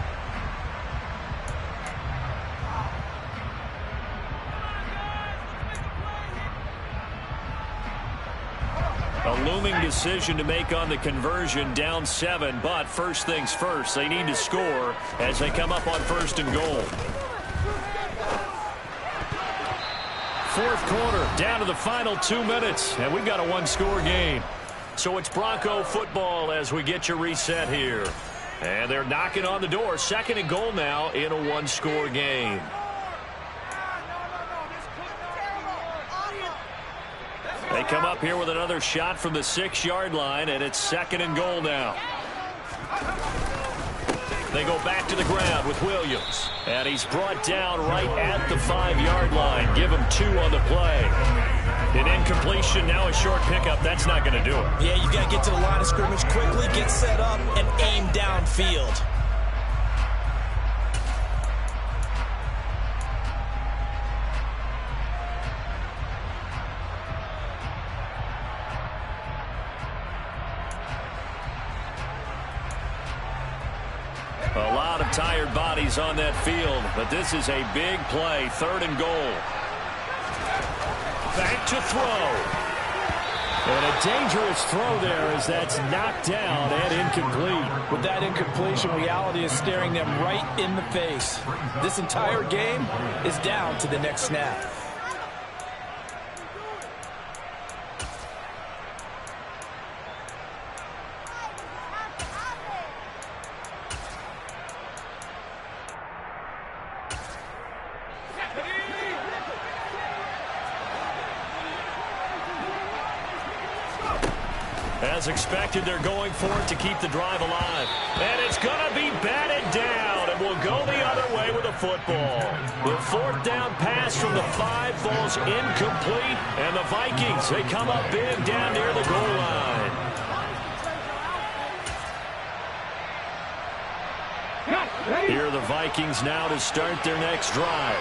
A looming decision to make on the conversion, down 7, but first things first, they need to score as they come up on 1st and goal. 4th quarter, down to the final 2 minutes, and we've got a 1-score game. So it's Bronco football as we get you reset here. And they're knocking on the door. 2nd and goal now in a 1-score game. They come up here with another shot from the 6-yard line, and it's 2nd and goal now. They go back to the ground with Williams. And he's brought down right at the 5-yard line. Give him 2 on the play. An incompletion, now a short pickup. That's not going to do it. Yeah, you got to get to the line of scrimmage quickly, get set up, and aim downfield. tired bodies on that field, but this is a big play, 3rd and goal. Back to throw. And a dangerous throw there as that's knocked down and incomplete. With that incompletion, reality is staring them right in the face. This entire game is down to the next snap. As expected, they're going for it to keep the drive alive. And it's going to be batted down, and we'll go the other way with a football. The 4th down pass from the 5 falls incomplete, and the Vikings, they come up big down near the goal line. Here are the Vikings now to start their next drive.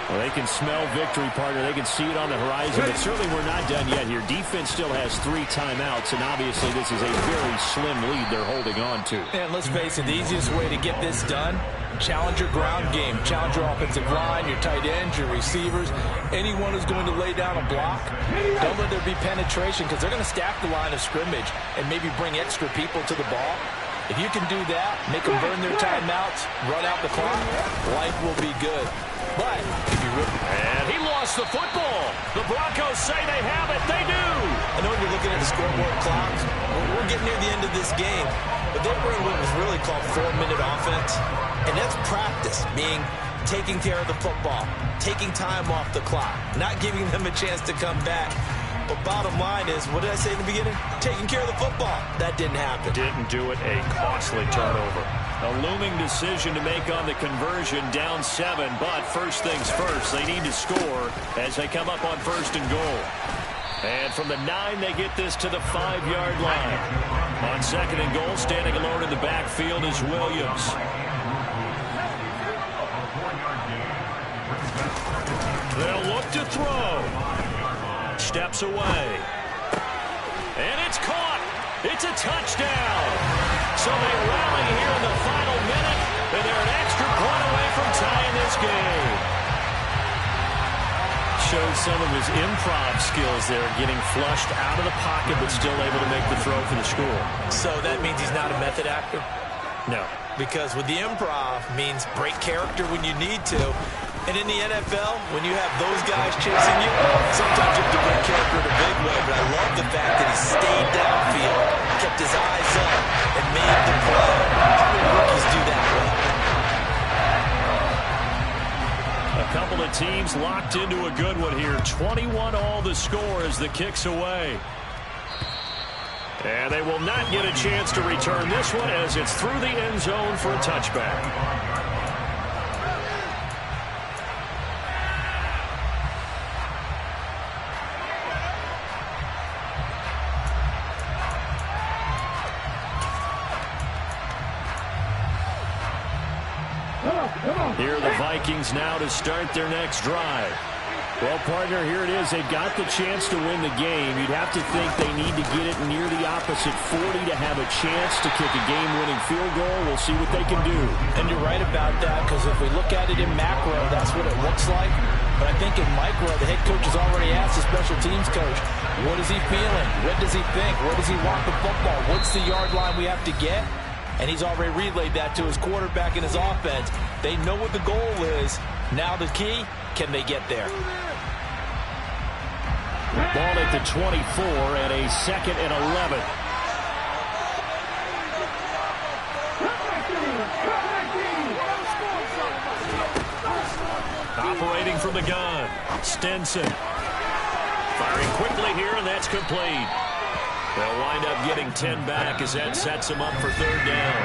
Well, they can smell victory, partner. They can see it on the horizon, but certainly we're not done yet here. Defense still has 3 timeouts, and obviously this is a very slim lead they're holding on to. And let's face it, the easiest way to get this done, challenge your ground game. Challenge your offensive line, your tight ends, your receivers, anyone who's going to lay down a block. Don't let there be penetration because they're going to stack the line of scrimmage and maybe bring extra people to the ball. If you can do that, make them burn their timeouts, run out the clock, life will be good. But if you and he lost the football. The Broncos say they have it. They do. I know you're looking at the scoreboard clocks. We're getting near the end of this game. But they were in what was really called 4-minute offense. And that's practice, meaning taking care of the football, taking time off the clock, not giving them a chance to come back. But bottom line is, what did I say in the beginning? Taking care of the football. That didn't happen. Didn't do it. A costly turnover. A looming decision to make on the conversion, down 7. But first things first, they need to score as they come up on 1st and goal. And from the 9, they get this to the 5-yard line. On 2nd and goal, standing alone in the backfield is Williams. They'll look to throw. Steps away. And it's caught. It's a touchdown. So they rally here in the final minute, and they're an extra point away from tying this game. Shows some of his improv skills there, getting flushed out of the pocket, but still able to make the throw for the score. So that means he's not a method actor? No. Because with the improv means break character when you need to. And in the NFL, when you have those guys chasing you, sometimes you have to break character in a big way. But I love the fact that he stayed downfield, kept his eyes up, and made the play. How many rookies do that well? A couple of teams locked into a good one here. 21 all the score as the kick's away. And they will not get a chance to return this one as it's through the end zone for a touchback. Here are the Vikings now to start their next drive. Well, partner, here it is. They've got the chance to win the game. You'd have to think they need to get it near the opposite 40 to have a chance to kick a game-winning field goal. We'll see what they can do. And you're right about that, because if we look at it in macro, that's what it looks like. But I think in micro, the head coach has already asked the special teams coach, what is he feeling? What does he think? Where does he want the football? What's the yard line we have to get? And he's already relayed that to his quarterback and his offense. They know what the goal is. Now the key, can they get there? Ball at the 24 and a 2nd and 11. Operating from the gun, Stenson. Firing quickly here, and that's complete. They'll wind up getting 10 back as that sets them up for 3rd down.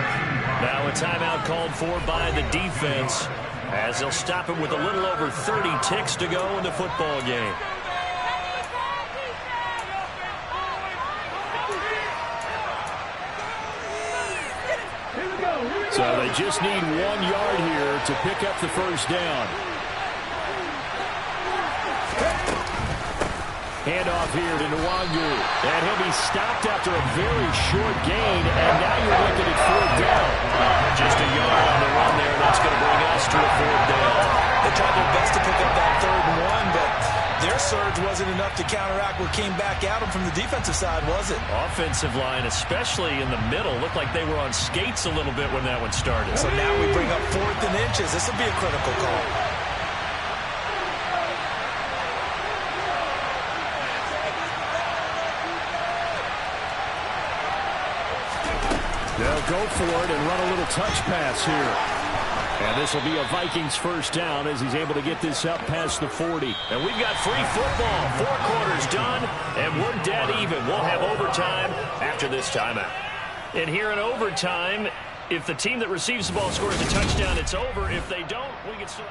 Now a timeout called for by the defense as they'll stop him with a little over 30 ticks to go in the football game. So they just need 1 yard here to pick up the 1st down. Handoff here to Nwangu. And he'll be stopped after a very short gain. And now you're looking at 4th down. Just a yard on the run there. And that's going to bring us to a 4th down. They tried their best to pick up that 3rd and 1, but their surge wasn't enough to counteract what came back at them from the defensive side, was it? Offensive line, especially in the middle, looked like they were on skates a little bit when that one started. So now we bring up 4th and inches. This will be a critical call. They'll go for it and run a little touch pass here. And this will be a Vikings 1st down as he's able to get this up past the 40. And we've got free football. 4 quarters done, and we're dead even. We'll have overtime after this timeout. And here in overtime, if the team that receives the ball scores a touchdown, it's over. If they don't, we can still...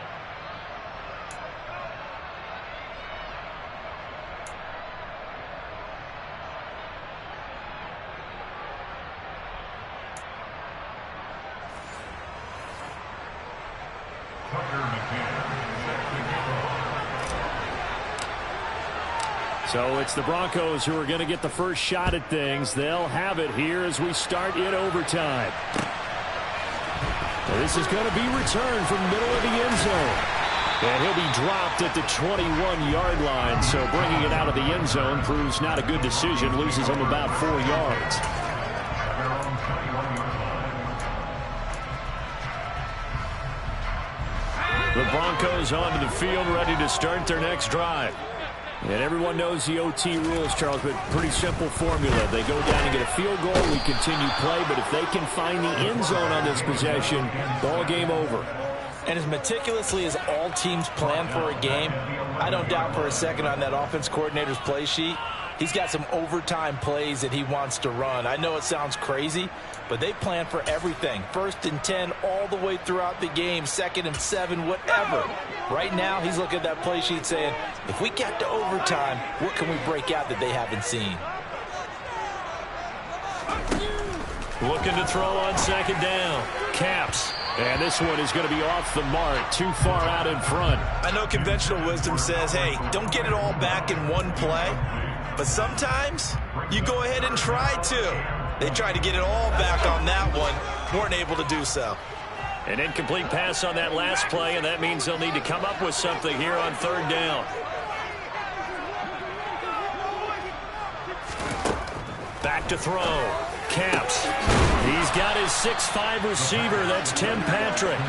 So it's the Broncos who are going to get the first shot at things. They'll have it here as we start in overtime. And this is going to be returned from the middle of the end zone. And he'll be dropped at the 21-yard line. So bringing it out of the end zone proves not a good decision. Loses him about 4 yards. The Broncos onto the field, ready to start their next drive. And everyone knows the OT rules, Charles, but pretty simple formula. They go down and get a field goal, we continue play, but if they can find the end zone on this possession, ball game over. And as meticulously as all teams plan for a game, I don't doubt for a second on that offense coordinator's play sheet, he's got some overtime plays that he wants to run. I know it sounds crazy, but they plan for everything. 1st and 10 all the way throughout the game, 2nd and 7, whatever. Right now, he's looking at that play sheet saying, if we get to overtime, what can we break out that they haven't seen? Looking to throw on 2nd down. Caps. And this one is going to be off the mark, too far out in front. I know conventional wisdom says, hey, don't get it all back in one play. But sometimes you go ahead and try to. They tried to get it all back on that one. Weren't able to do so. An incomplete pass on that last play, and that means they'll need to come up with something here on 3rd down. Back to throw. Caps. He's got his 6'5" receiver. That's Tim Patrick.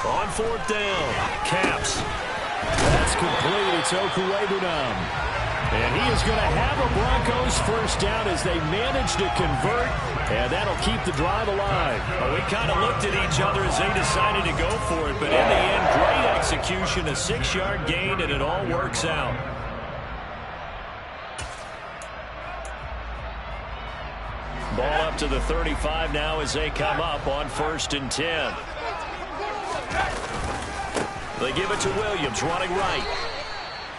On 4th down. Caps. That's complete. It's Okuwebunam. And he is going to have a Broncos 1st down as they manage to convert, and that'll keep the drive alive. Well, we kind of looked at each other as they decided to go for it, but in the end, great execution, a 6-yard gain, and it all works out. Ball up to the 35 now as they come up on 1st and 10. They give it to Williams, running right.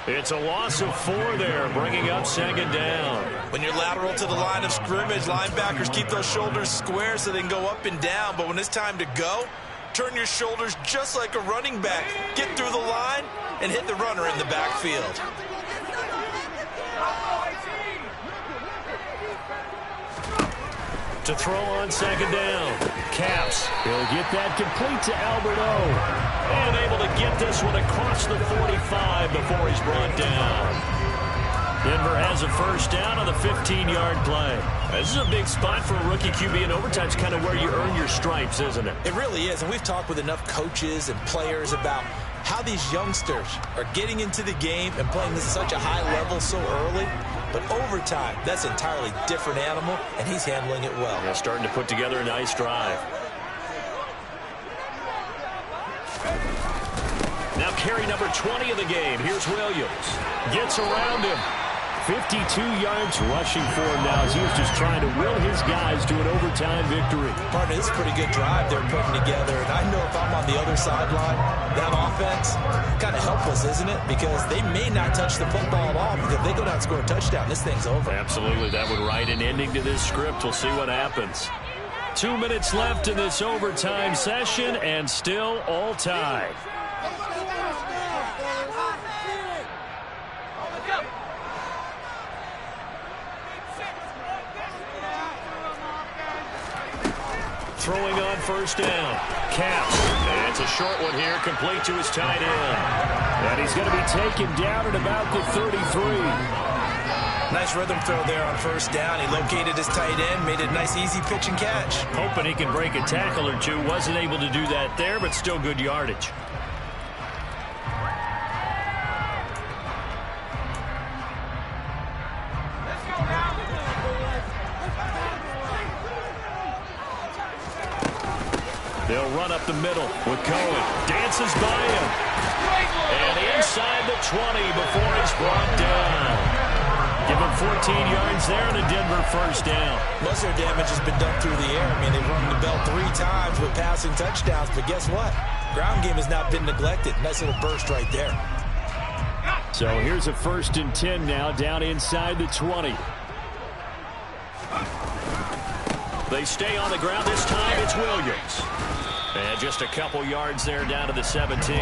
It's a loss of 4 there, bringing up 2nd down. When you're lateral to the line of scrimmage, linebackers keep those shoulders square so they can go up and down. But when it's time to go, turn your shoulders just like a running back. Get through the line and hit the runner in the backfield. To throw on 2nd down. Caps. He'll get that complete to Alberto. And able to get this one across the 45 before he's brought down. Denver has a 1st down on the 15-yard play. This is a big spot for a rookie QB, and overtime's kind of where you earn your stripes, isn't it? It really is, and we've talked with enough coaches and players about how these youngsters are getting into the game and playing this at such a high level so early. But overtime, that's an entirely different animal, and he's handling it well. Yeah, starting to put together a nice drive. Now carry number 20 of the game. Here's Williams. Gets around him. 52 yards rushing for him now as he was just trying to will his guys to an overtime victory. Partner, it's a pretty good drive they're putting together. And I know if I'm on the other sideline, that offense, kind of helpless, isn't it? Because they may not touch the football at all, because if they go down and score a touchdown, this thing's over. Absolutely. That would write an ending to this script. We'll see what happens. 2 minutes left in this overtime session, and still all tied. Throwing on first down. Caps. And it's a short one here, complete to his tight end. And he's going to be taken down at about the 33. Nice rhythm throw there on first down. He located his tight end, made a nice easy pitch and catch. Hoping he can break a tackle or two. Wasn't able to do that there, but still good yardage. They'll run up the middle with Cohen. Dances by him. And inside the 20 before he's brought down. Give him 14 yards there and a Denver first down. Most of their damage has been done through the air. I mean, they've rung the bell 3 times with passing touchdowns, but guess what? Ground game has not been neglected. Nice little burst right there. So here's a 1st and 10 now, down inside the 20. They stay on the ground. This time it's Williams. And just a couple yards there down to the 17.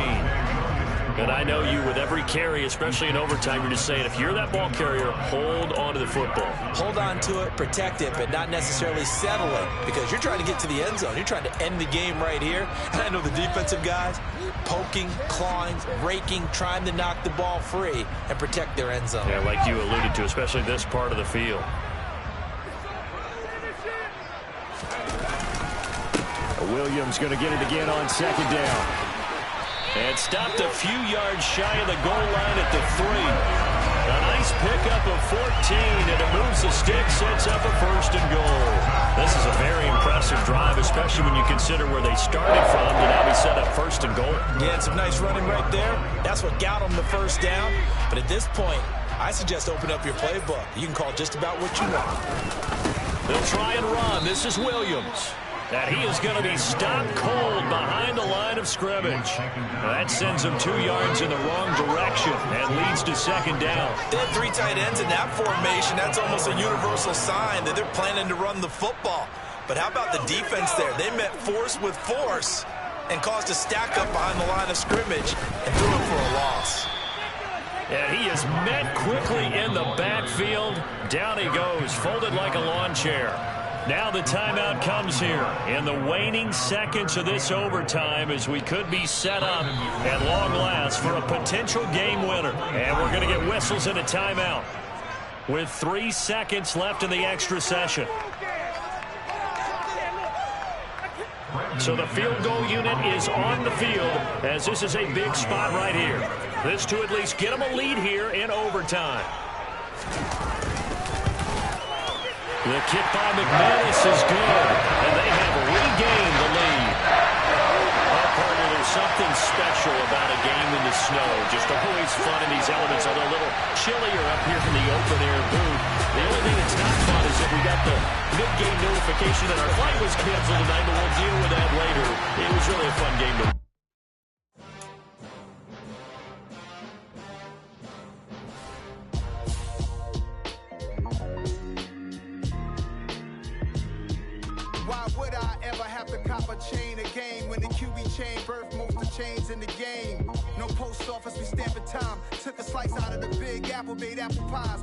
And I know you, with every carry, especially in overtime, you're just saying, if you're that ball carrier, hold on to the football. Hold on to it, protect it, but not necessarily settle it, because you're trying to get to the end zone. You're trying to end the game right here. And I know the defensive guys, poking, clawing, raking, trying to knock the ball free and protect their end zone. Yeah, like you alluded to, especially this part of the field. Williams going to get it again on 2nd down. And stopped a few yards shy of the goal line at the 3. A nice pickup of 14, and it moves the stick, sets up a 1st and goal. This is a very impressive drive, especially when you consider where they started from to now be set up 1st and goal. Yeah, and some nice running right there. That's what got them the first down. But at this point, I suggest open up your playbook. You can call just about what you want. They'll try and run. This is Williams. And he is going to be stopped cold behind the line of scrimmage. That sends him 2 yards in the wrong direction and leads to 2nd down. They had 3 tight ends in that formation. That's almost a universal sign that they're planning to run the football. But how about the defense there? They met force with force and caused a stack up behind the line of scrimmage and threw him for a loss. And he is met quickly in the backfield. Down he goes, folded like a lawn chair. Now the timeout comes here in the waning seconds of this overtime, as we could be set up at long last for a potential game winner. And we're going to get whistles and a timeout with 3 seconds left in the extra session. So the field goal unit is on the field, as this is a big spot right here. This to at least get them a lead here in overtime. The kick by McManus is good, and they have regained the lead. Oh, partner, there's something special about a game in the snow. Just always fun in these elements, although a little chillier up here in the open-air booth. The only thing that's not fun is that we got the mid-game notification that our flight was canceled tonight, but we'll deal with that later. It was really a fun game to chain a game when the QB chain birthed most of chains in the game. No post office, we stamping time. Took a slice out of the big apple, made apple pies.